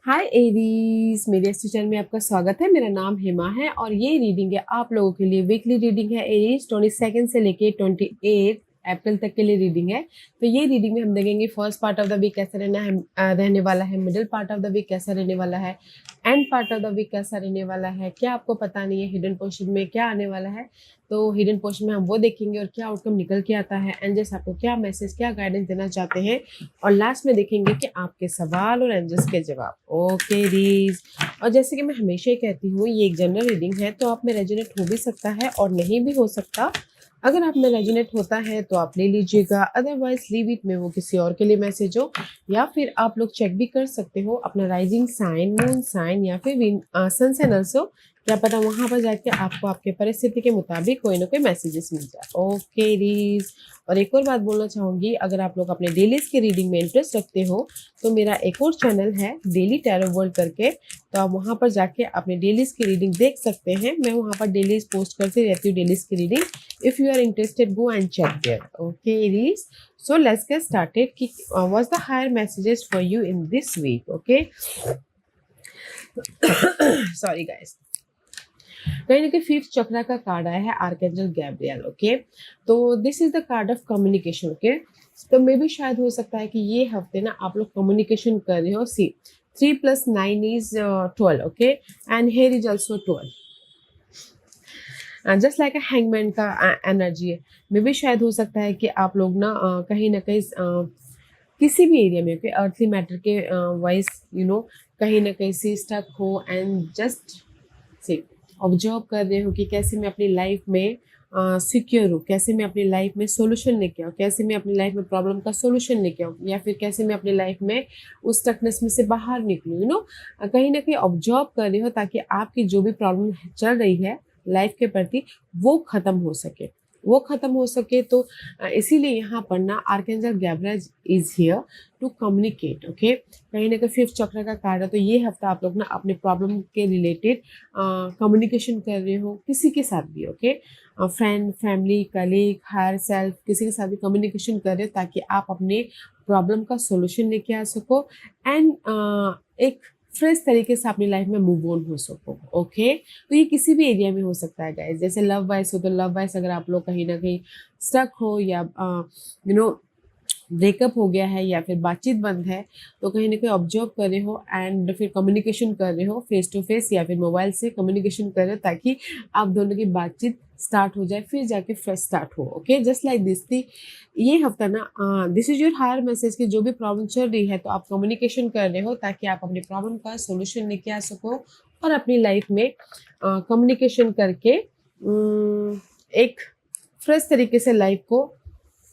हाय Aries, मेरे इस channel में आपका स्वागत है। मेरा नाम हेमा है और ये रीडिंग है आप लोगों के लिए। वीकली रीडिंग है एरीज, 22 से लेके 28 अप्रैल तक के लिए रीडिंग है। तो ये रीडिंग में हम देखेंगे first part of the week कैसा रहने वाला है, middle part of the week कैसा रहने वाला है, and part of the week कैसा रहने वाला है। क्या आपको पता नहीं है हिडन पोर्शन में क्या आने वाला है? तो हिडन पोर्शन में हम वो देखेंगे और क्या आउटकम निकल के आता है, एंजल्स आपको क्या मैसेज, क्या गाइडेंस देना चाहते हैं, और लास्ट में देखेंगे कि आपके सवाल और एंजल्स के जवाब। ओके रीज, और जैसे कि मैं हमेशा ही कहती हूँ, ये एक जनरल रीडिंग है तो आप में रेजोनेट हो भी सकता है और नहीं भी हो सकता। अगर आप में रेजोनेट होता है तो आप ले लीजिएगा, अदरवाइज लीव इट में वो किसी और के लिए मैसेज हो। या फिर आप लोग चेक भी कर सकते हो अपना राइजिंग साइन, मून साइन या फिर सन साइन ऑल्सो। क्या पता वहां पर जाके आपको आपके परिस्थिति के मुताबिक कोई ना कोई मैसेजेस मिल जाए। ओके रीज, और एक और बात बोलना चाहूंगी, अगर आप लोग अपने डेलीज के रीडिंग में इंटरेस्ट रखते हो तो मेरा एक और चैनल है डेली टैरो वर्ल्ड करके, तो आप वहां पर जाके अपने डेलीज की रीडिंग देख सकते हैं। मैं वहां पर डेलीज पोस्ट करती रहती हूँ, डेलीज की reading. If you are interested, go and check there. Okay Aries, so let's get started. What's the higher messages for you in this week? Okay. Sorry guys. कहीं ना कहीं फिफ्थ चक्रा का card आया है, आर्कएंजल गैब्रियल। ओके, तो this is the card of communication. Okay, तो मे भी शायद हो सकता है कि ये हफ्ते ना आप लोग कम्युनिकेशन कर रहे हो। सी 3 + 9 is 12। Okay, and here is also 12, just like a hangman का एनर्जी है। मे भी शायद हो सकता है कि आप लोग ना कहीं किसी भी एरिया में, अर्थली मैटर के वाइज कहीं ना कहीं से स्टक हो एंड जस्ट से ऑब्जर्व कर रहे हो कि कैसे मैं अपनी लाइफ में सिक्योर हूँ, कैसे मैं अपनी लाइफ में सोल्यूशन लेके आऊँ, कैसे मैं अपनी लाइफ में प्रॉब्लम का सोल्यूशन लेके आऊँ, या फिर कैसे मैं अपनी लाइफ में उस स्टकनेस में से बाहर निकलूँ। कहीं ना कहीं ऑब्जर्व कर रहे हो ताकि आपकी जो भी प्रॉब्लम चल रही है लाइफ के प्रति वो खत्म हो सके, वो खत्म हो सके। तो इसीलिए यहाँ पर ना archangel Gabriel is here to communicate. Okay, कहीं ना कहीं फिफ्थ चक्र का कार्ड है, तो ये हफ्ता आप लोग ना अपने प्रॉब्लम के रिलेटेड कम्युनिकेशन कर रहे हो किसी के साथ भी। Okay, friend, family, colleague, higher self, किसी के साथ भी कम्युनिकेशन कर रहे हो ताकि आप अपने प्रॉब्लम का सोल्यूशन लेके आ सको एंड एक फ्रेश तरीके से अपनी लाइफ में मूव ऑन हो सको। ओके, तो ये किसी भी एरिया में हो सकता है गाइस। जैसे लव वाइज हो तो लव वाइज अगर आप लोग कहीं ना कहीं स्टक हो या ब्रेकअप हो गया है या फिर बातचीत बंद है, तो कहीं ना कहीं ऑब्जर्व कर रहे हो एंड फिर कम्युनिकेशन कर रहे हो, फेस टू फेस या फिर मोबाइल से कम्युनिकेशन कर रहे हो ताकि आप दोनों की बातचीत स्टार्ट हो जाए, फिर जाके फ्रेश स्टार्ट हो। ओके, जस्ट लाइक दिस थी ये हफ्ता ना, this is your higher message की जो भी प्रॉब्लम चल रही है तो आप कम्युनिकेशन कर रहे हो ताकि आप अपनी प्रॉब्लम का सोल्यूशन लेके आ सको और अपनी लाइफ में कम्युनिकेशन करके एक फ्रेश तरीके से लाइफ को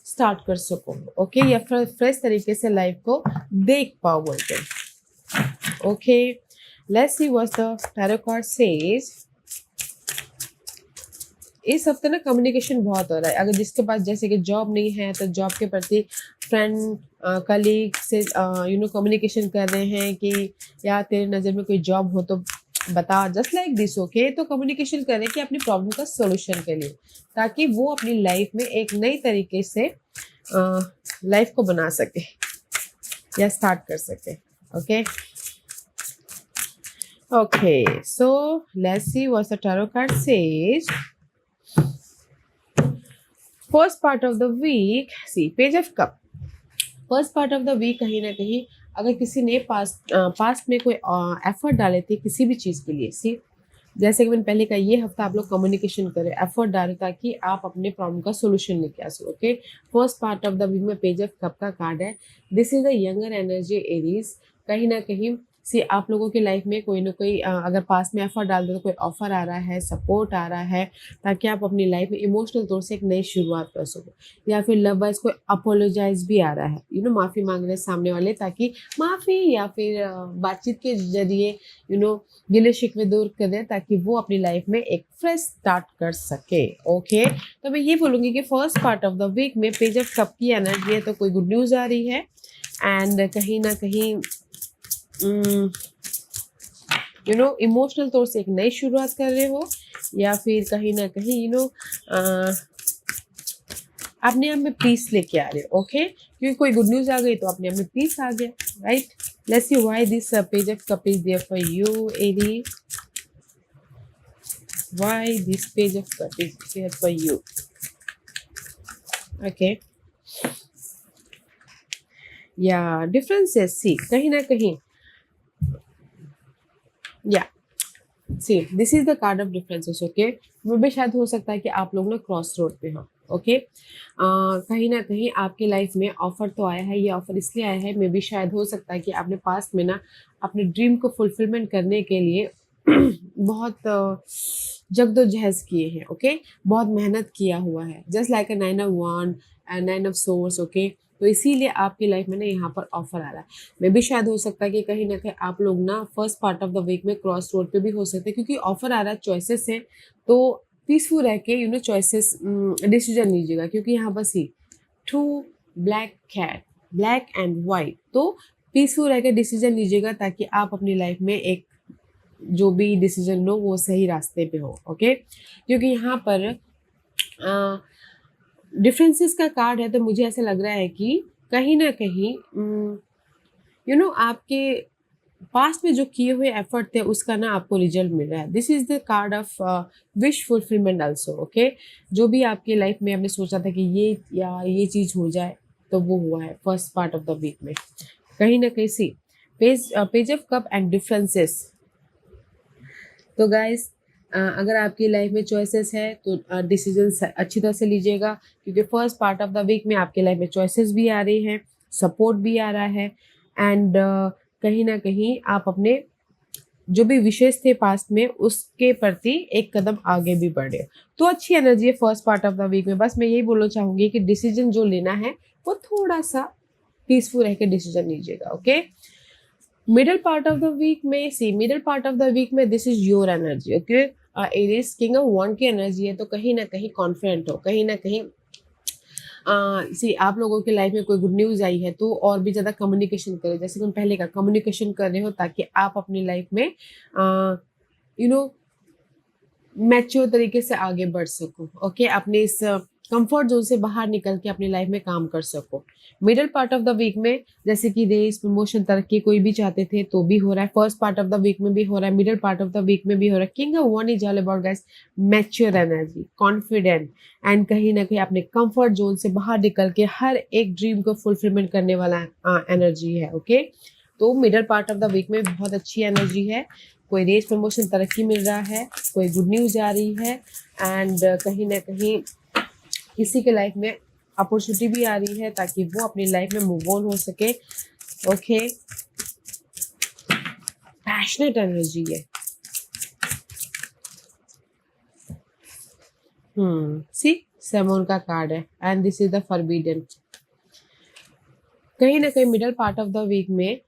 स्टार्ट कर सको। ओके, या फ्रेश तरीके से लाइफ को देख पाओ बोलते हैं। Okay, let's see what the tarot card says. इस हफ्ते ना कम्युनिकेशन बहुत हो रहा है। अगर जिसके पास जैसे कि जॉब नहीं है तो जॉब के प्रति फ्रेंड, कलीग से कम्युनिकेशन कर रहे हैं कि या तेरे नज़र में कोई जॉब हो तो बता, जस्ट लाइक दिस। ओके, तो कम्युनिकेशन करें कि अपनी प्रॉब्लम का सोल्यूशन के लिए ताकि वो अपनी लाइफ में एक नई तरीके से लाइफ को बना सके या स्टार्ट कर सके। Okay okay, so let's see what the tarot card says. First part of the week, see page of cup. First part of the week कहीं ना कहीं अगर किसी ने पास्ट में कोई एफर्ट डाले थे किसी भी चीज़ के लिए, सी जैसे कि मैंने पहले कहा, ये हफ्ता आप लोग कम्युनिकेशन करें, एफर्ट डालें ताकि आप अपने प्रॉब्लम का सोल्यूशन लेके आ सको। Okay, first part of the week में पेज ऑफ कप का कार्ड है। This is the younger energy Aries. कहीं ना कहीं से आप लोगों की लाइफ में कोई ना कोई अगर पास में एफर्ट डाल दो तो कोई ऑफर आ रहा है, सपोर्ट आ रहा है ताकि आप अपनी लाइफ में इमोशनल तौर से एक नई शुरुआत कर सको। या फिर लव वाइज कोई अपोलोजाइज भी आ रहा है, माफ़ी मांग रहे हैं सामने वाले ताकि माफ़ी या फिर बातचीत के जरिए गिले शिकवे दूर कर दें ताकि वो अपनी लाइफ में एक फ्रेश स्टार्ट कर सके। ओके, तो मैं ये बोलूँगी कि first part of the week में पेज ऑफ कप की एनर्जी है तो कोई गुड न्यूज़ आ रही है एंड कहीं ना कहीं इमोशनल तौर से एक नई शुरुआत कर रहे हो या फिर कहीं ना कहीं अपने आप में पीस लेके आ रहे हो। ओके, क्योंकि कोई गुड न्यूज़ आ गई तो अपने आप में पीस आ गया, right. Let's see why this page of cup is there for you, Aries. Why this page of cup is there for you? Okay. Yeah, differences. See, कहीं ना कहीं, yeah, see, this is the card of differences. Okay, वो भी शायद हो सकता है कि आप लोग ना क्रॉस रोड पे हो. ओके, कहीं ना कहीं आपके लाइफ में ऑफर तो आया है. ये ऑफर इसलिए आया है, मे भी शायद हो सकता है कि आपने पास्ट में ना अपने ड्रीम को फुलफिलमेंट करने के लिए बहुत जद्दोजहद किए हैं. ओके, बहुत मेहनत किया हुआ है. Just like a 9 of Wands and 9 of Swords. Okay, तो इसीलिए आपकी लाइफ में ना यहाँ पर ऑफर आ रहा है. मे भी शायद हो सकता है कि कहीं ना कहीं आप लोग ना first part of the week में क्रॉस रोड पे भी हो सकते हैं, क्योंकि ऑफर आ रहा है, चॉइसेस है. तो पीसफुल रह के चॉइसेस डिसीजन लीजिएगा, क्योंकि यहाँ बस ही 2 black cat, black and white. तो पीसफुल रह के डिसीजन लीजिएगा, ताकि आप अपनी लाइफ में एक जो भी डिसीजन लो वो सही रास्ते पे हो. ओके, क्योंकि यहाँ पर डिफरेंसेस का कार्ड है, तो मुझे ऐसा लग रहा है कि कहीं ना कहीं आपके पास्ट में जो किए हुए एफर्ट थे उसका ना आपको रिजल्ट मिल रहा है. This is the card of wish fulfilment also. Okay, जो भी आपकी लाइफ में आपने सोचा था कि ये चीज़ हो जाए, तो वो हुआ है first part of the week में. कहीं ना कहीं see page of cup and differences. तो गाइस, अगर आपकी लाइफ में चॉइसेस है तो डिसीजन अच्छी तरह से लीजिएगा, क्योंकि first part of the week में आपके लाइफ में चॉइसेस भी आ रही हैं, सपोर्ट भी आ रहा है, एंड कहीं ना कहीं आप अपने जो भी विशेष थे पास्ट में उसके प्रति एक कदम आगे भी बढ़े. तो अच्छी एनर्जी है first part of the week में. बस मैं यही बोलना चाहूँगी कि डिसीजन जो लेना है वो थोड़ा सा पीसफुल रह के डिसीजन लीजिएगा. Okay, middle part of the week में this is your energy. Okay, Aries king of wand की एनर्जी है, तो कहीं ना कहीं कॉन्फिडेंट हो, कहीं ना कहीं आप लोगों की लाइफ में कोई गुड न्यूज़ आई है तो और भी ज़्यादा कम्युनिकेशन करें, जैसे कि हम पहले का कम्युनिकेशन कर रहे हो, ताकि आप अपनी लाइफ में मैच्योर तरीके से आगे बढ़ सको. ओके, अपने इस कंफर्ट जोन से बाहर निकल के अपनी लाइफ में काम कर सको. Middle part of the week में जैसे कि रेस, प्रमोशन, तरक्की कोई भी चाहते थे तो भी हो रहा है. First part of the week में भी हो रहा है, middle part of the week में भी हो रहा है. King of wand is all about guys mature energy, confident, and कहीं ना कहीं अपने कंफर्ट जोन से बाहर निकल के हर एक ड्रीम को फुलफिलमेंट करने वाला एनर्जी है. ओके, तो middle part of the week में बहुत अच्छी एनर्जी है. कोई रेस, प्रमोशन, तरक्की मिल रहा है, कोई गुड न्यूज़ आ रही है, एंड कहीं ना कहीं किसी के लाइफ में अपॉर्चुनिटी भी आ रही है, ताकि वो अपनी लाइफ में मूव ऑन हो सके. ओके, पैशनेट एनर्जी है. सी सेवन का कार्ड है, and this is the forbidden. कहीं ना कहीं middle part of the week में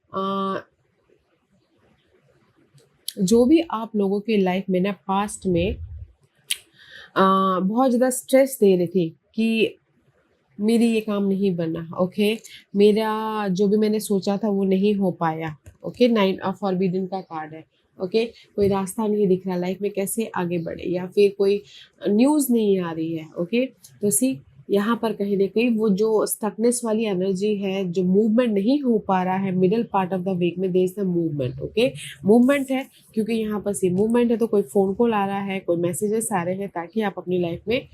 जो भी आप लोगों की लाइफ में ना पास्ट में बहुत ज़्यादा स्ट्रेस दे रही थी कि मेरी ये काम नहीं बना. ओके, मेरा जो भी मैंने सोचा था वो नहीं हो पाया. ओके, 9 ऑफ फॉरबिडन का कार्ड है. ओके, कोई रास्ता नहीं दिख रहा लाइफ में कैसे आगे बढ़े, या फिर कोई न्यूज़ नहीं आ रही है. ओके, तो सी यहाँ पर कहीं ना कहीं वो जो स्टकनेस वाली एनर्जी है, जो मूवमेंट नहीं हो पा रहा है middle part of the week में, there is the movement. Okay, movement है, क्योंकि यहाँ पर सी मूवमेंट है, तो कोई फ़ोन कॉल आ रहा है, कोई मैसेजेस आ रहे हैं, ताकि आप अपनी लाइफ में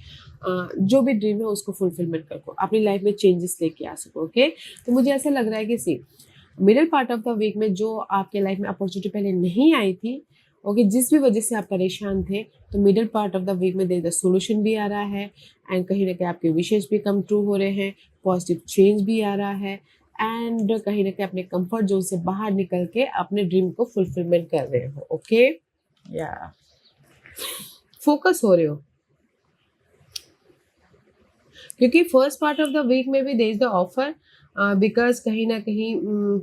जो भी ड्रीम है उसको फुलफिलमेंट कर को अपनी लाइफ में चेंजेस लेके आ सको. ओके, तो मुझे ऐसा लग रहा है कि see middle part of the week में जो आपके लाइफ में अपॉर्चुनिटी पहले नहीं आई थी, ओके, जिस भी वजह से आप परेशान थे, तो middle part of the week में देयर इज द सोल्यूशन भी आ रहा है, एंड कहीं ना कहीं आपके विशेष भी कम ट्रू हो रहे हैं, पॉजिटिव चेंज भी आ रहा है, एंड कहीं ना कहीं अपने कंफर्ट जोन से बाहर निकल के अपने ड्रीम को फुलफिलमेंट कर रहे हो. ओके, या फोकस हो रहे हो, क्योंकि first part of the week में भी there is the offer, because कहीं ना कहीं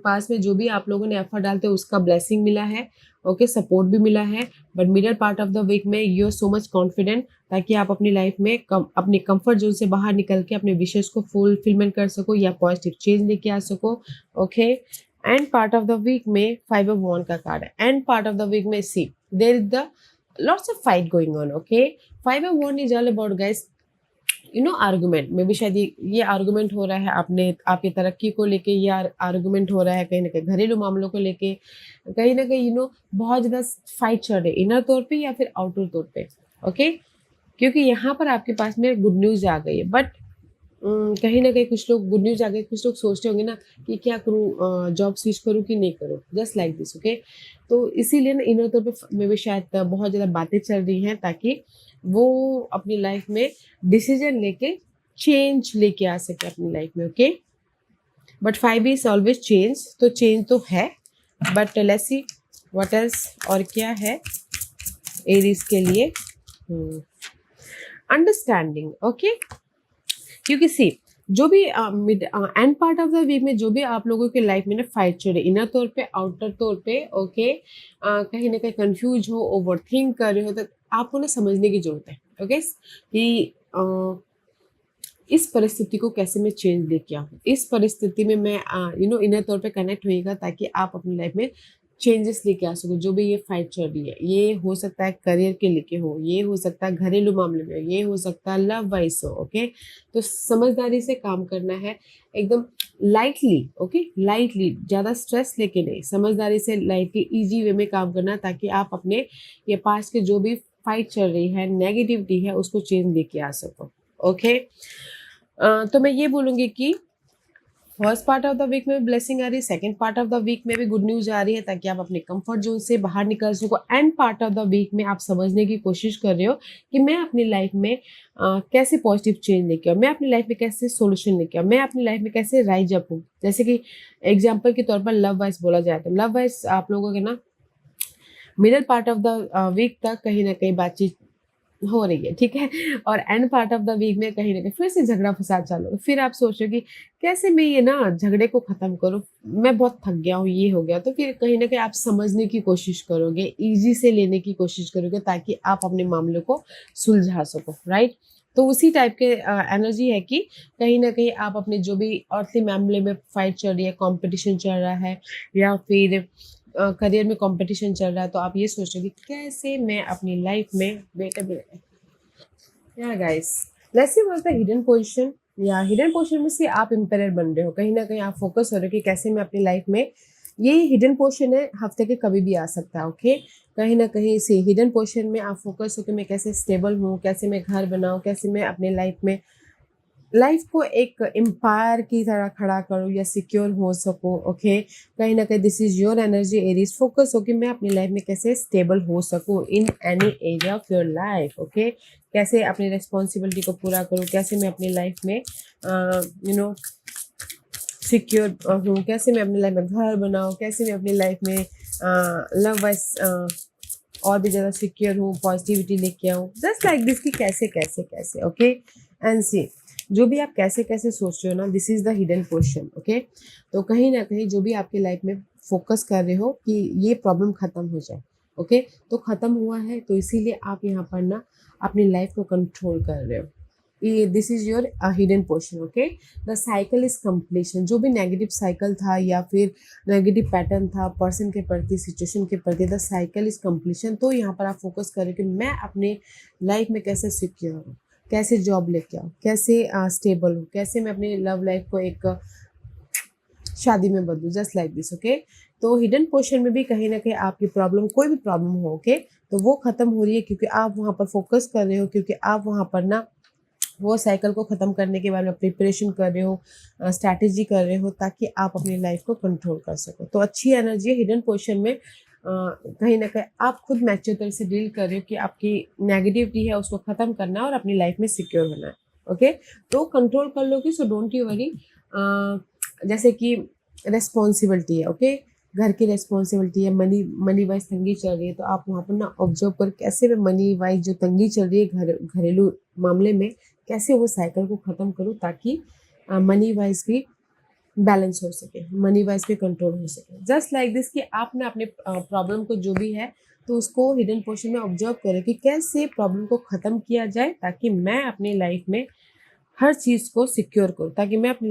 पास में जो भी आप लोगों ने एफर्ट डालते उसका ब्लेसिंग मिला है. ओके, सपोर्ट भी मिला है, but middle part of the week में you are so much confident, ताकि आप अपनी लाइफ में अपने कंफर्ट जोन से बाहर निकल के अपने विशेष को फुलफिलमेंट कर सको, या पॉजिटिव चेंज लेके आ सको. Okay, and part of the week में 5 ऑफ वॉन्ड का कार्ड है, and part of the week में see there is the lots of fight going on. Okay, 5 of wand is all about guys argument में भी शायद ये argument हो रहा है, आपकी तरक्की को लेके ये आर्गुमेंट हो रहा है, कहीं ना कहीं घरेलू मामलों को लेके, कहीं ना कहीं बहुत ज़्यादा फाइट चल रही है इनर तौर पे या फिर आउटर तौर पे। ओके, क्योंकि यहाँ पर आपके पास में गुड न्यूज़ आ गई है, बट कहीं ना कहीं कुछ लोग गुड न्यूज़ आ गए, कुछ लोग सोचते होंगे ना कि क्या करूँ, जॉब स्विच करूँ कि नहीं करूँ, जस्ट लाइक दिस। ओके, तो इसीलिए ना इनर तौर पे में भी शायद बहुत ज़्यादा बातें चल रही हैं, ताकि वो अपनी लाइफ में डिसीजन लेके चेंज लेके आ सके अपनी लाइफ में। Okay, but 5 is always change, तो चेंज तो है, but let's see what else और क्या है एरीज के लिए। अंडरस्टैंडिंग। ओके, क्योंकि सी जो भी end part of the week में जो भी आप लोगों के लाइफ में ना फाइट चल रही, इनर तौर पे आउटर तौर पे, ओके, कहीं ना कहीं कंफ्यूज हो, ओवर थिंक कर रहे हो, तो आपको ना समझने की जरूरत है। ओके, कि इस परिस्थिति को कैसे मैं चेंज लेके आऊँ, इस परिस्थिति में मैं इनर तौर पे कनेक्ट होइएगा, ताकि आप अपनी लाइफ में चेंजेस लेके आ सको। जो भी ये फाइट चल रही है, ये हो सकता है करियर के लेके हो, ये हो सकता है घरेलू मामले में, ये हो सकता है लव वाइज हो। ओके, तो समझदारी से काम करना है, एकदम लाइटली। ओके, लाइटली, ज़्यादा स्ट्रेस लेके नहीं, समझदारी से लाइटली इजी वे में काम करना, ताकि आप अपने ये पास्ट के जो भी फाइट चल रही है, नेगेटिविटी है, उसको चेंज लेके आ सको। ओके, तो मैं ये बोलूँगी कि first part of the week में ब्लेसिंग आ रही है, second part of the week में भी गुड न्यूज आ रही है, ताकि आप अपने कंफर्ट जोन से बाहर निकल सको। End part of the week में आप समझने की कोशिश कर रहे हो कि मैं अपनी लाइफ में कैसे पॉजिटिव चेंज लेके आऊँ, मैं अपनी लाइफ में कैसे सोल्यूशन लेके आऊँ, मैं अपनी लाइफ में कैसे राइज अप हूँ। जैसे कि एग्जाम्पल के तौर पर लव वाइज बोला जाए, तो लव वाइज आप लोगों के ना middle part of the week तक कहीं ना कहीं बातचीत हो रही है, ठीक है, और end part of the week में कहीं ना कहीं फिर से झगड़ा फसाद चालू हो। फिर आप सोच रहे हो कि कैसे मैं ये ना झगड़े को खत्म करूं, मैं बहुत थक गया हूँ, ये हो गया, तो फिर कहीं ना कहीं आप समझने की कोशिश करोगे, इजी से लेने की कोशिश करोगे, ताकि आप अपने मामले को सुलझा सको। राइट, तो उसी टाइप के एनर्जी है कि कहीं ना कहीं आप अपने जो भी अर्थली मामले में फाइट चल रही है, कंपटीशन चल रहा है, या फिर करियर में कंपटीशन चल रहा है, तो आप ये सोच रहे हो कि कैसे मैं अपनी लाइफ में बेटर या guys, let's see what's the hidden position. या हिडन पोजीशन में से आप एम्पायर बन रहे हो, कहीं ना कहीं आप फोकस हो रहे हो कि कैसे मैं अपनी लाइफ में, ये हिडन पोजीशन है, हफ्ते के कभी भी आ सकता है। ओके, कहीं ना कहीं से हिडन पोजीशन में आप फोकस हो कि मैं कैसे स्टेबल हूँ, कैसे मैं घर बनाऊँ, कैसे मैं अपने लाइफ को एक एम्पायर की तरह खड़ा करूँ या सिक्योर हो सकूँ। ओके, कहीं ना कहीं this is your energy Aries, focus हो कि मैं अपनी लाइफ में कैसे स्टेबल हो सकूँ in any area of your life. Okay, कैसे अपनी रिस्पॉन्सिबिलिटी को पूरा करूँ, कैसे मैं अपनी लाइफ में सिक्योर हूँ, कैसे मैं अपनी लाइफ में घर बनाऊँ, कैसे मैं अपनी लाइफ में लव वाइज और भी ज़्यादा सिक्योर हूँ, पॉजिटिविटी लेके आऊँ, जस्ट लाइक दिस, कि कैसे कैसे कैसे। ओके, एंड सी जो भी आप कैसे कैसे सोच रहे हो ना, this is the hidden question. Okay, तो कहीं ना कहीं जो भी आपके लाइफ में फोकस कर रहे हो कि ये प्रॉब्लम खत्म हो जाए। ओके, तो खत्म हुआ है, तो इसीलिए आप यहाँ पर ना अपनी लाइफ को कंट्रोल कर रहे हो। ये this is your hidden portion. Okay, the cycle is completion. जो भी नेगेटिव साइकिल था या फिर नेगेटिव पैटर्न था पर्सन के प्रति, सिचुएशन के प्रति, द साइकिल इज कंप्लीशन। तो यहाँ पर आप फोकस करें कि मैं अपने लाइफ में कैसे सिक्योर हूँ, कैसे जॉब लेके आऊँ, कैसे स्टेबल हूँ, कैसे मैं अपनी लव लाइफ को एक शादी में बदलूँ, जस्ट लाइक दिस। ओके, तो हिडन पोर्शन में भी कहीं ना कहीं आपकी प्रॉब्लम, कोई भी प्रॉब्लम हो, ओके, तो वो खत्म हो रही है, क्योंकि आप वहाँ पर फोकस कर रहे हो, क्योंकि आप वहाँ पर ना वो साइकिल को ख़त्म करने के बारे में प्रिपरेशन कर रहे हो, स्ट्रैटेजी कर रहे हो, ताकि आप अपनी लाइफ को कंट्रोल कर सको। तो अच्छी एनर्जी है हिडन पोर्शन में। कहीं ना कहीं आप खुद मैच्योर तरह से डील कर रहे हो कि आपकी नेगेटिविटी है उसको ख़त्म करना है और अपनी लाइफ में सिक्योर होना है। ओके, तो कंट्रोल कर लोगे, सो डोंट यू वरी। जैसे कि रेस्पॉन्सिबिलिटी है, ओके, घर की रेस्पॉन्सिबिलिटी है, मनी वाइज तंगी चल रही है, तो आप वहाँ पर ना ऑब्जर्व कर कैसे मैं मनी वाइज जो तंगी चल रही है घरेलू मामले में, कैसे वो साइकिल को ख़त्म करूँ, ताकि मनी वाइज भी बैलेंस हो सके, मनी वाइज भी कंट्रोल हो सके। जस्ट लाइक दिस, कि आप ना अपने प्रॉब्लम को जो भी है, तो उसको हिडन पोर्शन में ऑब्जर्व करें कि कैसे प्रॉब्लम को ख़त्म किया जाए, ताकि मैं अपनी लाइफ में हर चीज़ को सिक्योर करूँ, ताकि मैं अपनी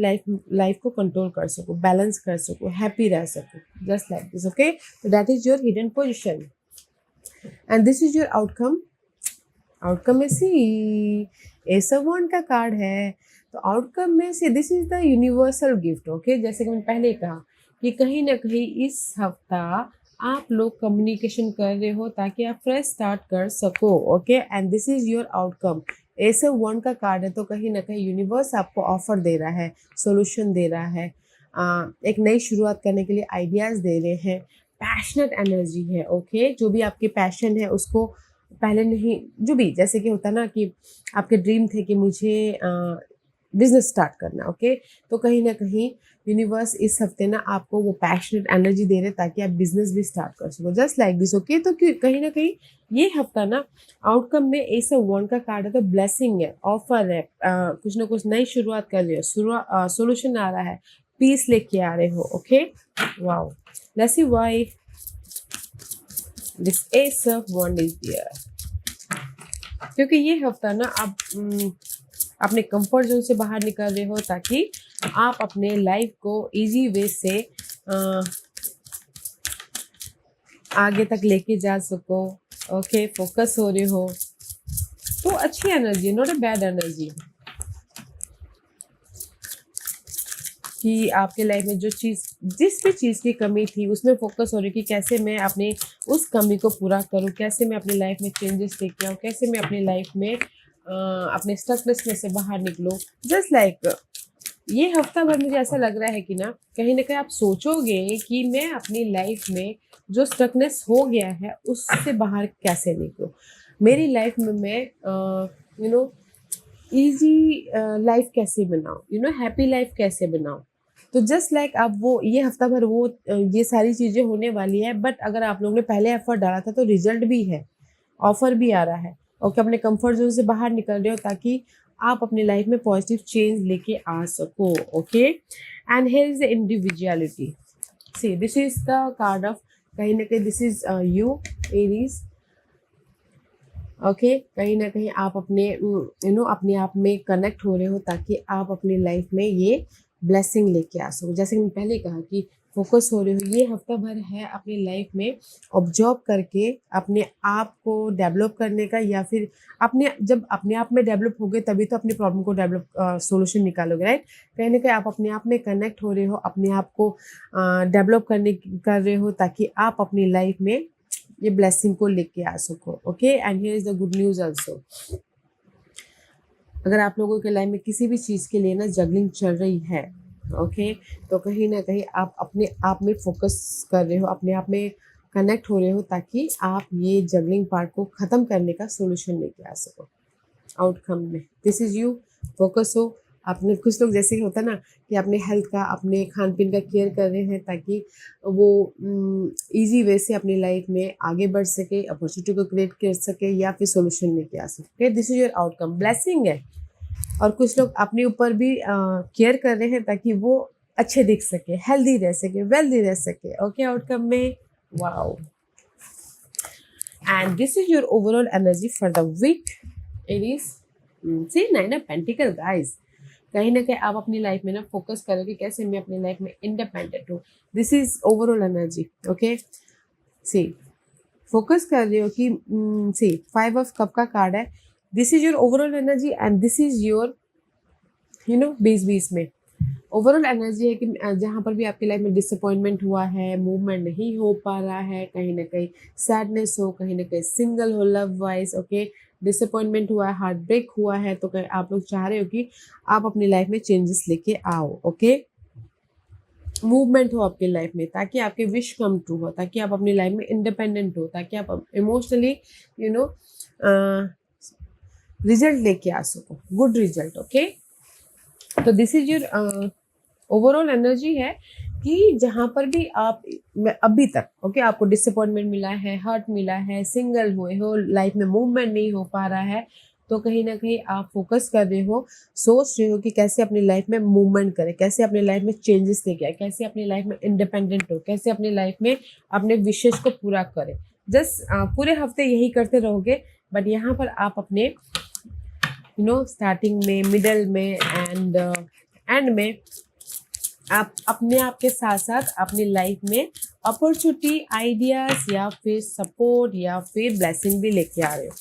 लाइफ को कंट्रोल कर सकूँ, बैलेंस कर सकूँ, हैप्पी रह सकूँ, जस्ट लाइक दिस। ओके, तो that is your hidden position and this is your outcome. Outcome में सी एस ऑफ वॉन्ड का कार्ड है। तो आउटकम में से this is the universal gift. Okay, जैसे कि मैंने पहले कहा कि कहीं ना कहीं इस हफ्ता आप लोग कम्युनिकेशन कर रहे हो ताकि आप फ्रेश स्टार्ट कर सको। Okay, and this is your outcome. Ace of wand का कार्ड है, तो कहीं ना कहीं यूनिवर्स आपको ऑफर दे रहा है, सोल्यूशन दे रहा है, एक नई शुरुआत करने के लिए आइडियाज दे रहे हैं। पैशनेट एनर्जी है। ओके, जो भी आपके पैशन है उसको पहले नहीं, जो भी जैसे कि होता ना कि आपके ड्रीम थे कि मुझे बिजनेस स्टार्ट करना। ओके, तो कहीं ना कहीं यूनिवर्स इस हफ्ते ना आपको वो पैशनेट एनर्जी दे रहे ताकि आप बिजनेस भी स्टार्ट कर सको, जस्ट लाइक दिस। ओके, तो कहीं ना कहीं ये हफ्ता ना आउटकम में एस ऑफ वॉन्ड का कार्ड है, तो ब्लेसिंग है, ऑफर है, कुछ ना कुछ नई शुरुआत कर रहे हो, सोल्यूशन आ रहा है, पीस लेके आ रहे हो। Okay, wow, let's see why this ace of wand is there. क्योंकि ये हफ्ता ना आप अपने कंफर्ट जोन से बाहर निकल रहे हो ताकि आप अपने लाइफ को इजी वे से आगे तक लेके जा सको। ओके, फोकस हो रहे हो, तो अच्छी energy, not a bad energy, कि आपके लाइफ में जो चीज़, जिस भी चीज़ की कमी थी उसमें फोकस हो रही कि कैसे मैं अपने उस कमी को पूरा करूं, कैसे मैं अपनी लाइफ में चेंजेस लेके आऊँ, कैसे मैं अपनी लाइफ में अपने स्टकनेस में से बाहर निकलूं। जस्ट लाइक ये हफ्ता भर मुझे ऐसा लग रहा है कि ना कहीं आप सोचोगे कि मैं अपनी लाइफ में जो स्टकनेस हो गया है उससे बाहर कैसे निकलूं, मेरी लाइफ में मैं यू नो ईजी लाइफ कैसे बनाऊं, हैप्पी लाइफ कैसे बनाऊं। तो जस्ट लाइक आप वो ये हफ्ता भर वो ये सारी चीज़ें होने वाली है, बट अगर आप लोगों ने पहले एफर्ट डाला था तो रिजल्ट भी है, ऑफर भी आ रहा है। ओके, अपने कंफर्ट जोन से बाहर निकल रहे हो ताकि आप अपनी लाइफ में पॉजिटिव चेंज लेके आ सको। Okay, and here is the individuality. See this is the card of, कहीं ना कहीं this is you Aries. Okay, कहीं ना कहीं आप अपने अपने आप में कनेक्ट हो रहे हो ताकि आप अपनी लाइफ में ये ब्लेसिंग लेके आ सको। जैसे मैंने पहले कहा कि फोकस हो रहे हो, ये हफ्ता भर है अपनी लाइफ में ऑब्जर्व करके अपने आप को डेवलप करने का, या फिर अपने जब अपने आप में डेवलप हो गए तभी तो अपनी प्रॉब्लम को डेवलप सोल्यूशन निकालोगे, राइट। कहीं ना कहीं आप अपने आप में कनेक्ट हो रहे हो, अपने आप को डेवलप कर रहे हो ताकि आप अपनी लाइफ में ये ब्लेसिंग को लेके आ सको। Okay, and here is the good news also. अगर आप लोगों के लाइफ में किसी भी चीज़ के लिए ना जगलिंग चल रही है, ओके, तो कहीं ना कहीं आप अपने आप में फोकस कर रहे हो, अपने आप में कनेक्ट हो रहे हो ताकि आप ये जगलिंग पार्ट को ख़त्म करने का सोल्यूशन लेके आ सको आउटकम में। दिस इज यू, फोकस हो। आपने कुछ लोग जैसे कि होता है ना कि अपने हेल्थ का, अपने खान पीन का केयर कर रहे हैं ताकि वो इजी वे से अपनी लाइफ में आगे बढ़ सके, अपॉर्चुनिटी को क्रिएट कर सके या फिर सोल्यूशन लेके आ सके। This is your outcome, blessing है। और कुछ लोग अपने ऊपर भी केयर कर रहे हैं ताकि वो अच्छे दिख सके, हेल्दी रह सके, वेल्दी रह सके। ओके, आउटकम में wow, and this is your overall energy for the week. It is see nine of pentacle guys. कहीं ना कहीं आप अपनी लाइफ में ना फोकस करो कि कैसे मैं अपनी लाइफ में इंडिपेंडेंट हूँ। This is overall energy. Okay, see focus कर रहे हो कि सी 5 ऑफ कप का कार्ड है। This is your overall energy and this is your 20-20 में ओवरऑल एनर्जी है कि जहाँ पर भी आपकी लाइफ में डिसअपॉइंटमेंट हुआ है, मूवमेंट नहीं हो पा रहा है, कहीं ना कहीं सैडनेस हो, कहीं ना कहीं सिंगल हो लव वाइज, ओके, डिसअपॉइंटमेंट हुआ है, हार्ट ब्रेक हुआ है, तो कहीं आप लोग चाह रहे हो कि आप अपनी लाइफ में चेंजेस लेके आओ। ओके, मूवमेंट हो आपकी लाइफ में ताकि आपके विश कम ट्रू हो, ताकि आप अपनी लाइफ में इंडिपेंडेंट हो, ताकि आप इमोशनली रिजल्ट लेके आ सको, गुड रिजल्ट। ओके, तो this is your overall energy है कि जहाँ पर भी आप अभी तक ओके आपको डिसअपॉइंटमेंट मिला है, हर्ट मिला है, सिंगल हुए हो, लाइफ में मूवमेंट नहीं हो पा रहा है, तो कहीं ना कहीं आप फोकस कर रहे हो, सोच रहे हो कि कैसे अपनी लाइफ में मूवमेंट करें, कैसे अपनी लाइफ में चेंजेस लेके आए, कैसे अपनी लाइफ में इंडिपेंडेंट हो, कैसे अपनी लाइफ में अपने विशेष को पूरा करें। जस्ट पूरे हफ्ते यही करते रहोगे, बट यहाँ पर आप अपने स्टार्टिंग में, मिडल में एंड एंड में आप अपने आप के साथ साथ अपनी लाइफ में अपॉर्चुनिटी, आइडियाज या फिर सपोर्ट या फिर ब्लेसिंग भी लेके आ रहे हो।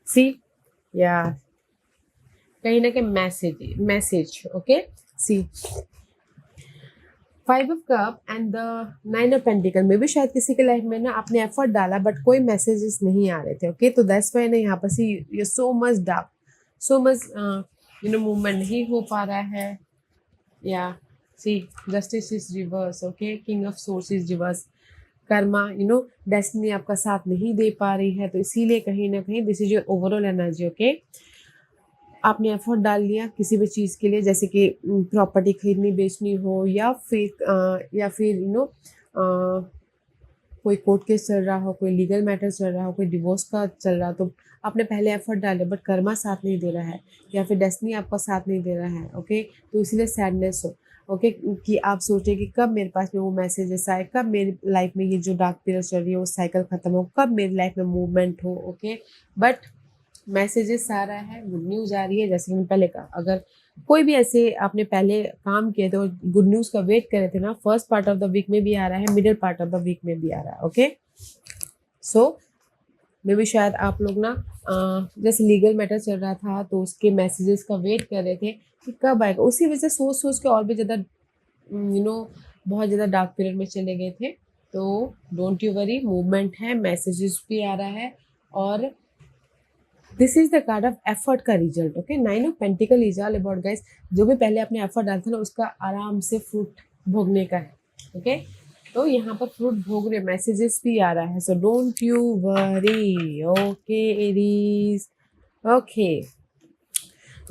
सी या कहीं ना कहीं message okay. See 5 of cup and the 9 of pentacle में भी शायद किसी के लाइफ में ना आपने एफर्ट डाला बट कोई मैसेजेस नहीं आ रहे थे ओके। तो दैट्स व्हाई ना यहाँ पर see you so much doubt, so much movement नहीं हो पा रहा है। या see justice is reverse okay, king of swords is reverse, karma destiny आपका साथ नहीं दे पा रही है। तो इसीलिए कहीं ना कहीं this is your overall energy okay. आपने एफर्ट डाल लिया किसी भी चीज़ के लिए, जैसे कि प्रॉपर्टी खरीदनी बेचनी हो या फिर कोई कोर्ट केस चल रहा हो, कोई लीगल मैटर चल रहा हो, कोई डिवोर्स का चल रहा हो, तो आपने पहले एफर्ट डाले बट कर्मा साथ नहीं दे रहा है या फिर डेस्टिनी आपका साथ नहीं दे रहा है ओके। तो इसीलिए सैडनेस हो ओके कि आप सोचें कि कब मेरे पास में वो मैसेजेस आए, कब मेरी लाइफ में ये जो डार्क पीरियड चल रही है वो साइकिल खत्म हो, कब मेरी लाइफ में मूवमेंट हो ओके। बट मैसेजेस आ रहा है, गुड न्यूज़ आ रही है। जैसे मैंने पहले कहा, अगर कोई भी ऐसे आपने पहले काम किए थे और गुड न्यूज़ का वेट कर रहे थे ना, first part of the week में भी आ रहा है, middle part of the week में भी आ रहा है ओके। सो मे भी शायद आप लोग ना जैसे लीगल मैटर चल रहा था तो उसके मैसेजेस का वेट कर रहे थे कि कब आएगा, उसी वजह से सोच सोच के और भी ज़्यादा बहुत ज़्यादा डार्क पीरियड में चले गए थे। तो डोंट यू वरी, मूवमेंट है, मैसेजेस भी आ रहा है और this is the card of effort का result okay. 9 of pentacle is all about guys, जो भी पहले आपने एफर्ट डाला था ना उसका आराम से फ्रूट भोगने का है ओके। तो यहाँ पर फ्रूट भोग रहे, मैसेजेस भी आ रहा है। So don't you worry okay Aries okay.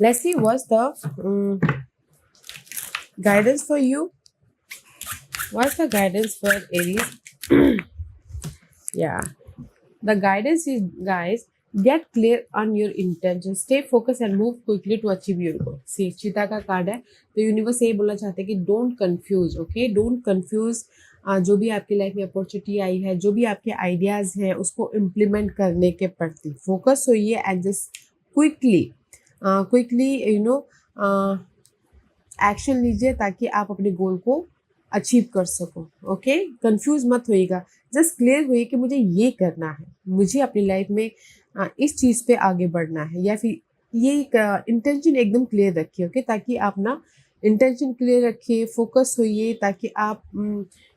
Let's see what's the guidance for you. What's the guidance for Aries? Yeah, the guidance is, guys, get clear on your intention, stay focused and move quickly to achieve your goal. See, चीता का card है तो universe ये बोलना चाहते हैं कि don't confuse okay, don't confuse. जो भी आपकी लाइफ में अपॉर्चुनिटी आई है, जो भी आपके आइडियाज़ हैं उसको इम्प्लीमेंट करने के प्रति फोकस होइए एंड जस्ट क्विकली एक्शन लीजिए ताकि आप अपने गोल को अचीव कर सको ओके। कंफ्यूज मत होइएगा, जस्ट क्लियर होइए कि मुझे ये करना है, मुझे अपनी लाइफ में इस चीज़ पे आगे बढ़ना है, या फिर ये इंटेंशन एकदम क्लियर रखिए ओके। ताकि आप ना इंटेंशन क्लियर रखिए, फोकस होइए ताकि आप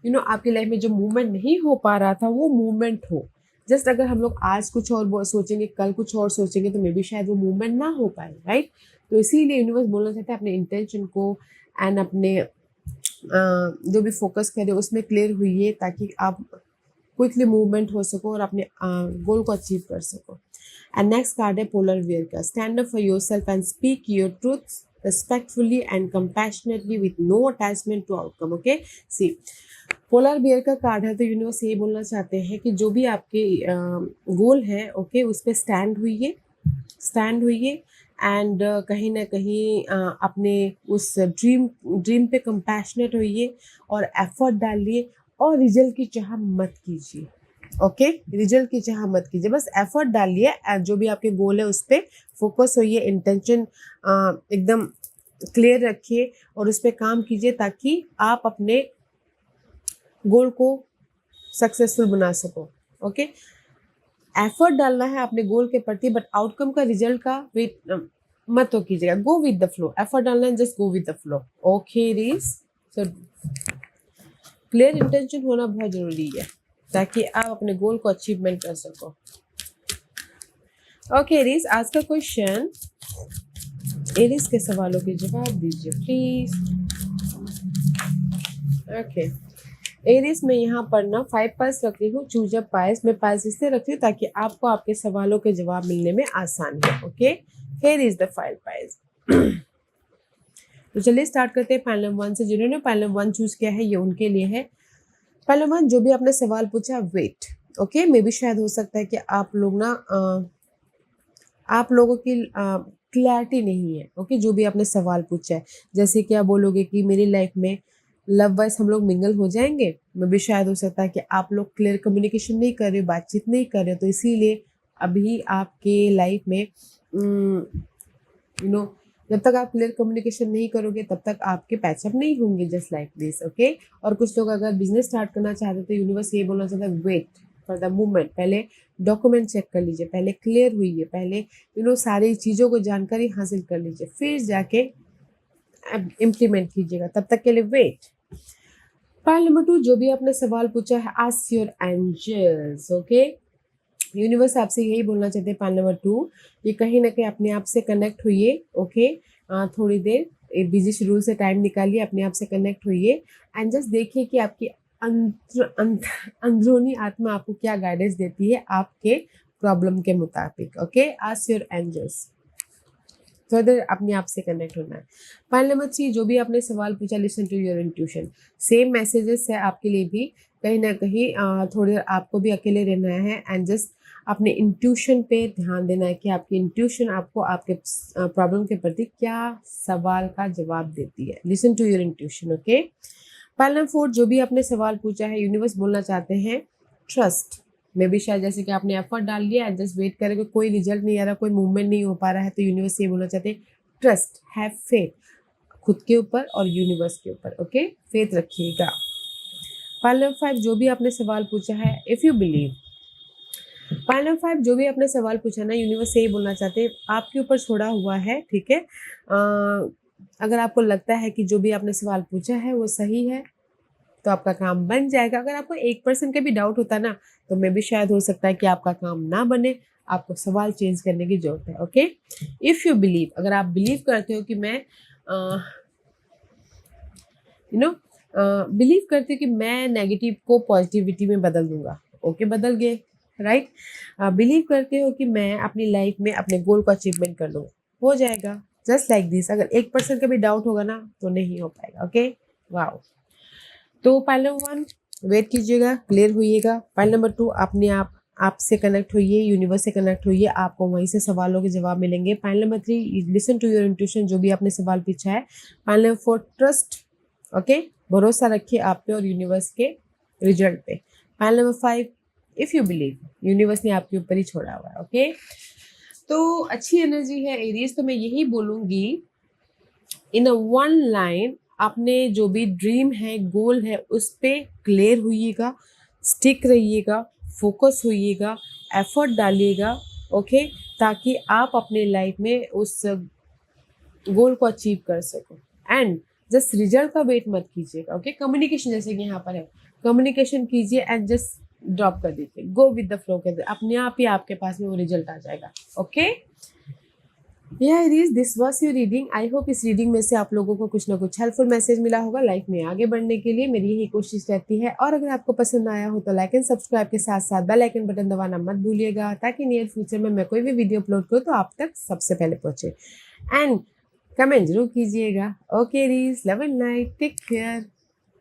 आपकी लाइफ में जो मूवमेंट नहीं हो पा रहा था वो मूवमेंट हो। जस्ट अगर हम लोग आज कुछ और सोचेंगे, कल कुछ और सोचेंगे तो मे बी शायद वो मूवमेंट ना हो पाए, राइट। तो इसीलिए यूनिवर्स बोलना चाहता है अपने इंटेंशन को एंड अपने जो भी फोकस करे उसमें क्लियर हुई ताकि आप क्विकली मूवमेंट हो सको और अपने गोल को अचीव कर सको। एंड नेक्स्ट कार्ड है पोलर वियर का, stand up for yourself and speak your truth respectfully and compassionately with no attachment to outcome okay। See polar bear का कार्ड है तो यूनिवर्स ये बोलना चाहते हैं कि जो भी आपके गोल है ओके उस पर स्टैंड हुइए एंड कहीं ना कहीं अपने उस ड्रीम पे कंपैशनेट होइए और एफर्ट डालिए और रिजल्ट की चाह मत कीजिए ओके। रिजल्ट की चाह मत कीजिए, बस एफर्ट डालिए, जो भी आपके गोल है उस पर फोकस होइए, इंटेंशन एकदम क्लियर रखिए और उस पर काम कीजिए ताकि आप अपने गोल को सक्सेसफुल बना सको ओके। एफर्ट डालना है अपने गोल के प्रति बट आउटकम का रिजल्ट का वेट मत तो कीजिएगा, go with the flow. Effort डालना है, just go with the flow okay रीज। सो क्लियर इंटेंशन होना बहुत जरूरी है ताकि आप अपने गोल को अचीवमेंट कर सको ओके एरीज। आज का क्वेश्चन, एरीज के सवालों के जवाब दीजिए प्लीज ओके। एरीज में यहाँ पर ना 5 पाइस रख रही हूँ, चूज अ पाइस। मैं पाइस इसलिए रखती हूँ ताकि आपको आपके सवालों के जवाब मिलने में आसानी हो okay. Here is the 5 price. तो चलिए स्टार्ट करते हैं पैनल 1 से। जिन्होंने पैनल 1 चूज किया है ये उनके लिए है। पैनल 1, जो भी आपने सवाल पूछा वेट ओके। मे भी शायद हो सकता है कि आप लोग ना आप लोगों की क्लैरिटी नहीं है ओके। जो भी आपने सवाल पूछा है, जैसे कि आप बोलोगे कि मेरी लाइफ में लव वाइज हम लोग मिंगल हो जाएंगे, मे भी शायद हो सकता है कि आप लोग क्लियर कम्युनिकेशन नहीं कर रहे हो, बातचीत नहीं कर रहे हो, तो इसीलिए अभी आपके लाइफ में जब तक आप क्लियर कम्युनिकेशन नहीं करोगे तब तक आपके पैचअप नहीं होंगे, जस्ट लाइक दिस ओके। और कुछ लोग अगर बिजनेस स्टार्ट करना चाहते तो यूनिवर्स ये बोलना चाहता है वेट फॉर द मूवमेंट। पहले डॉक्यूमेंट चेक कर लीजिए, पहले क्लियर हुई है, पहले सारी चीज़ों को जानकारी हासिल कर लीजिए, फिर जाके इम्प्लीमेंट कीजिएगा। तब तक के लिए वेट। पाइल नंबर 2, जो भी आपने सवाल पूछा है, ask your angels. Okay, universe आपसे यही बोलना चाहते हैं। पाइल नंबर 2, ये कहीं ना कहीं अपने आप से कनेक्ट हुई। ओके, थोड़ी देर बिजी शेड्यूल से टाइम निकालिए, अपने आप से कनेक्ट हुई एंड जस्ट देखिए कि आपकी अंदरूनी आत्मा आपको क्या गाइडेंस देती है आपके प्रॉब्लम के मुताबिक। Okay, ask your angels. तो इधर अपने आप से कनेक्ट होना है। पाइल नंबर 3, जो भी आपने सवाल पूछा, listen to your intuition. Same messages है आपके लिए भी। कहीं ना कहीं थोड़ी देर आपको भी अकेले रहना है एंड जस्ट अपने इंट्यूशन पे ध्यान देना है कि आपकी इंट्यूशन आपको आपके प्रॉब्लम के प्रति क्या सवाल का जवाब देती है। Listen to your intuition. Okay, pile number 4, जो भी आपने सवाल पूछा है, यूनिवर्स बोलना चाहते हैं ट्रस्ट। मे भी शायद जैसे कि आपने एफर्ट डाल लिया, जस्ट वेट करेंगे, कोई रिजल्ट नहीं आ रहा, कोई मूवमेंट नहीं हो पा रहा है, तो यूनिवर्स ये बोलना चाहते हैं ट्रस्ट, हैव फेथ, खुद के ऊपर और यूनिवर्स के ऊपर। ओके, फेथ रखिएगा। पाइल नंबर 5, जो भी आपने सवाल पूछा है, if you believe. Pile number 5, जो भी आपने सवाल पूछा ना, यूनिवर्स यही बोलना चाहते हैं आपके ऊपर छोड़ा हुआ है। ठीक है, अगर आपको लगता है कि जो भी आपने सवाल पूछा है वो सही है तो आपका काम बन जाएगा। अगर आपको 1% का भी डाउट होता ना, तो मे भी शायद हो सकता है कि आपका काम ना बने, आपको सवाल चेंज करने की जरूरत है। ओके, इफ यू बिलीव, अगर आप बिलीव करते हो कि मैं बिलीव करते हो कि मैं नेगेटिव को पॉजिटिविटी में बदल दूंगा। ओके, बदल गए, राइट। बिलीव करते हो कि मैं अपनी लाइफ में अपने गोल को अचीवमेंट कर लूँगा, हो जाएगा, जस्ट लाइक दिस। अगर 1% का भी डाउट होगा ना तो नहीं हो पाएगा। Okay, wow. तो पाइल नंबर 1 वेट कीजिएगा, क्लियर होइएगा। पाइल नंबर 2, अपने आपसे कनेक्ट होइए, यूनिवर्स से कनेक्ट होइए, आपको वहीं से सवालों के जवाब मिलेंगे। Pile number 3, listen to your intuition, जो भी आपने सवाल पूछा है। Pile number 4, trust. ओके, भरोसा रखिए आप पे और यूनिवर्स के रिजल्ट पे। Pile number 5, if you believe, universe ने आपके ऊपर ही छोड़ा हुआ है। ओके, तो अच्छी एनर्जी है एरीज। तो मैं यही बोलूंगी, इन अ वन लाइन, आपने जो भी ड्रीम है, गोल है, उस पे क्लियर होइएगा, स्टिक रहिएगा, फोकस होइएगा, एफर्ट डालिएगा। ओके, ताकि आप अपने लाइफ में उस गोल को अचीव कर सको। एंड जस्ट रिजल्ट का वेट मत कीजिएगा। ओके, कम्युनिकेशन जैसे कि यहाँ पर है, कम्युनिकेशन कीजिए एंड जस्ट ड्रॉप कर दीजिए, गो विद द फ्लो, कहते अपने आप ही आपके पास में वो रिजल्ट आ जाएगा। Okay, this was your reading. I hope इस रीडिंग में से आप लोगों को कुछ ना कुछ हेल्पफुल मैसेज मिला होगा लाइफ में आगे बढ़ने के लिए। मेरी यही कोशिश रहती है। और अगर आपको पसंद आया हो तो लाइक एंड सब्सक्राइब के साथ साथ बेल आइकन बटन दबाना मत भूलिएगा, ताकि नियर फ्यूचर में मैं कोई भी वीडियो अपलोड करूँ तो आप तक सबसे पहले पहुंचे। एंड कमेंट जरूर कीजिएगा। ओके रीज, love and light, take care.